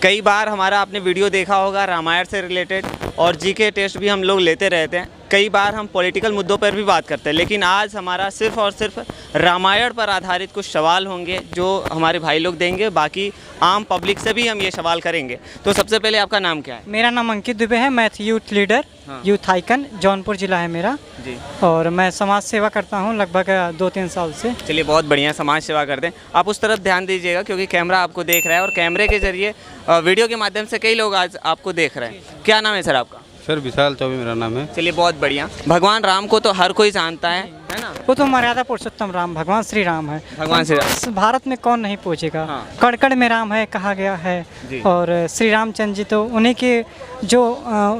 कई बार हमारा आपने वीडियो देखा होगा रामायण से रिलेटेड, और जीके टेस्ट भी हम लोग लेते रहते हैं। कई बार हम पॉलिटिकल मुद्दों पर भी बात करते हैं, लेकिन आज हमारा सिर्फ और सिर्फ रामायण पर आधारित कुछ सवाल होंगे जो हमारे भाई लोग देंगे। बाकी आम पब्लिक से भी हम ये सवाल करेंगे। तो सबसे पहले आपका नाम क्या है? मेरा नाम अंकित दुबे है, math youth leader, youth icon, Jaunpur जिला है मेरा जी। और मैं समाज सेवा करता हूँ लगभग 2-3 साल से। चलिए, बहुत बढ़िया, समाज सेवा करते हैं। आप उस तरफ ध्यान दीजिएगा क्योंकि कैमरा आपको देख रहा है और कैमरे के जरिए वीडियो के माध्यम से कई लोग आज आपको देख रहे हैं। क्या नाम है सर आपका? सर विशाल चौबे मेरा नाम है। चलिए, बहुत बढ़िया। भगवान राम को तो हर कोई जानता है ना? वो तो मर्यादा पुरुषोत्तम राम, भगवान श्री राम है। भगवान श्री राम भारत में कौन नहीं पूछेगा। हाँ। कण कण में राम है कहा गया है। और श्री रामचंद्र जी तो उन्हीं के जो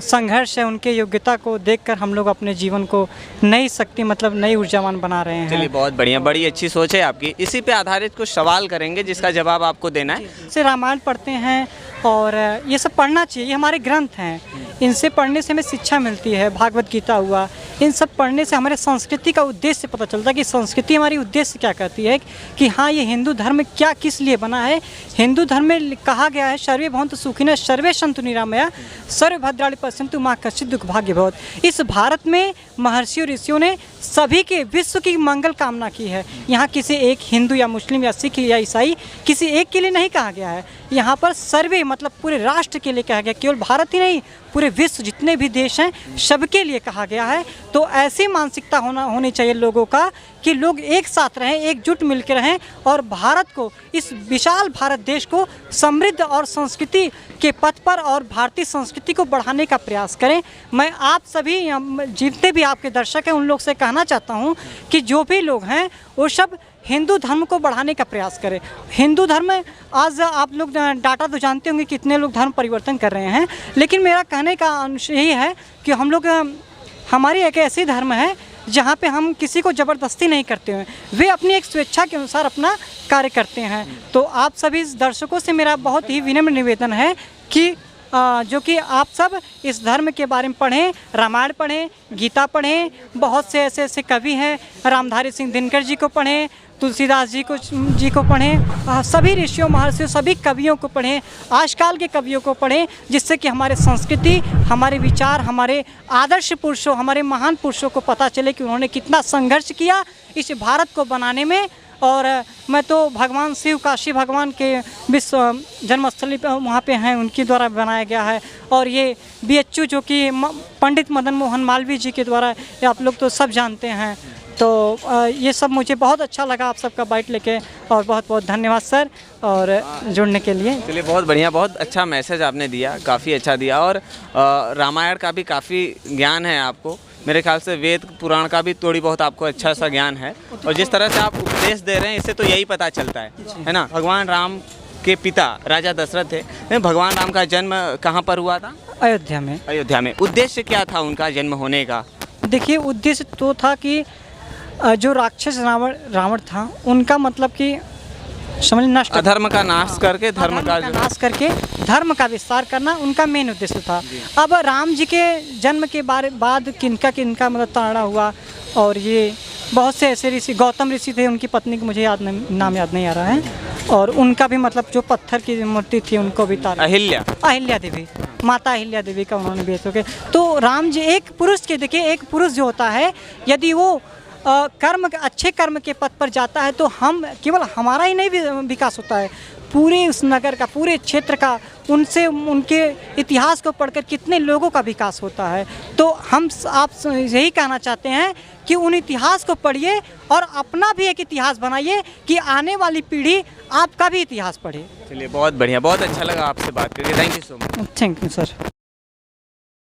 संघर्ष है, उनके योग्यता को देखकर हम लोग अपने जीवन को नई शक्ति मतलब नई ऊर्जावान बना रहे हैं। चलिए, बहुत बढ़िया, बड़ी अच्छी सोच है आपकी। इसी पे आधारित कुछ सवाल करेंगे जिसका जवाब आपको देना है। से रामायण पढ़ते हैं और ये सब पढ़ना चाहिए, ये हमारे ग्रंथ हैं, इनसे पढ़ने से हमें शिक्षा मिलती है। भागवत गीता हुआ, इन सब पढ़ने से हमारे संस्कृति का उद्देश्य पता चलता है कि संस्कृति हमारी उद्देश्य क्या कहती है, कि हाँ ये हिंदू धर्म क्या किस लिए बना है। हिंदू धर्म में कहा गया है सर्वे भवन्तु सुखिनः सर्वे सन्तु निरामया सर्वे भद्राणि पश्यन्तु मा कश्चित् दुःख भाग्य भवेत्। इस भारत में महर्षियों ऋषियों ने सभी के विश्व की मंगल कामना की है। यहाँ किसी एक हिंदू या मुस्लिम या सिख या ईसाई किसी एक के लिए नहीं कहा गया है। यहाँ पर सर्वे मतलब पूरे राष्ट्र के लिए कहा गया, केवल भारत ही नहीं पूरे विश्व जितने भी देश हैं सबके लिए कहा गया है। तो ऐसी मानसिकता होनी चाहिए लोगों का कि लोग एक साथ रहें, एकजुट मिलकर रहें और भारत को, इस विशाल भारत देश को समृद्ध और संस्कृति के पथ पर और भारतीय संस्कृति को बढ़ाने का प्रयास करें। मैं आप सभी जितने भी आपके दर्शक हैं उन लोग से कहना चाहता हूं कि जो भी लोग हैं वो सब हिंदू धर्म को बढ़ाने का प्रयास करें। हिंदू धर्म आज आप लोग डाटा तो जानते होंगे कितने लोग धर्म परिवर्तन कर रहे हैं, लेकिन मेरा कहने का अंश यही है कि हम लोग, हमारी एक ऐसी धर्म है जहाँ पे हम किसी को ज़बरदस्ती नहीं करते हैं, वे अपनी एक स्वेच्छा के अनुसार अपना कार्य करते हैं। तो आप सभी दर्शकों से मेरा बहुत ही विनम्र निवेदन है कि जो कि आप सब इस धर्म के बारे में पढ़ें, रामायण पढ़ें, गीता पढ़ें। बहुत से ऐसे कवि हैं, रामधारी सिंह दिनकर जी को पढ़ें, तुलसीदास जी को पढ़ें, सभी ऋषियों महर्षियों सभी कवियों को पढ़ें, आजकल के कवियों को पढ़ें, जिससे कि हमारे संस्कृति, हमारे विचार, हमारे आदर्श पुरुषों, हमारे महान पुरुषों को पता चले कि उन्होंने कितना संघर्ष किया इस भारत को बनाने में। और मैं तो भगवान शिव, काशी भगवान के विश्व जन्मस्थली वहाँ पे हैं, उनके द्वारा बनाया गया है। और ये BHU जो कि पंडित मदन मोहन मालवीय जी के द्वारा, आप लोग तो सब जानते हैं। तो ये सब मुझे बहुत अच्छा लगा आप सबका बाइट लेके, और बहुत बहुत धन्यवाद सर और जुड़ने के लिए। चलिए, बहुत बढ़िया, बहुत अच्छा मैसेज आपने दिया, काफ़ी अच्छा दिया। और रामायण का भी काफ़ी ज्ञान है आपको, मेरे ख्याल से वेद पुराण का भी थोड़ी बहुत आपको अच्छा सा ज्ञान है। और जिस तरह से आप उपदेश दे रहे हैं इससे तो यही पता चलता है ना। भगवान राम के पिता राजा दशरथ थे। भगवान राम का जन्म कहाँ पर हुआ था? अयोध्या में। अयोध्या में। उद्देश्य क्या था उनका जन्म होने का? देखिए, उद्देश्य तो था कि जो राक्षस रावण था उनका मतलब कि समझ नष्ट, अधर्म का नाश करके धर्म का नाश करके धर्म का विस्तार करना उनका मेन उद्देश्य था। अब राम जी के जन्म के बाद किनका मतलब ताड़ा हुआ, और ये बहुत से ऐसे ऋषि, गौतम ऋषि थे, उनकी पत्नी को मुझे नाम याद नहीं आ रहा है, और उनका भी मतलब जो पत्थर की मूर्ति थी उनको भी ताड़ा। अहिल्या देवी, माता अहिल्या देवी का उन्होंने भी ऐसे। तो राम जी एक पुरुष के, देखिए एक पुरुष जो होता है यदि वो अच्छे कर्म के पथ पर जाता है तो हम केवल हमारा ही नहीं विकास होता है, पूरे उस नगर का, पूरे क्षेत्र का, उनसे उनके इतिहास को पढ़कर कितने लोगों का विकास होता है। तो आप यही कहना चाहते हैं कि उन इतिहास को पढ़िए और अपना भी एक इतिहास बनाइए कि आने वाली पीढ़ी आपका भी इतिहास पढ़े। चलिए, बहुत बढ़िया, बहुत अच्छा लगा आपसे बात करके। Thank you so much. Thank you sir.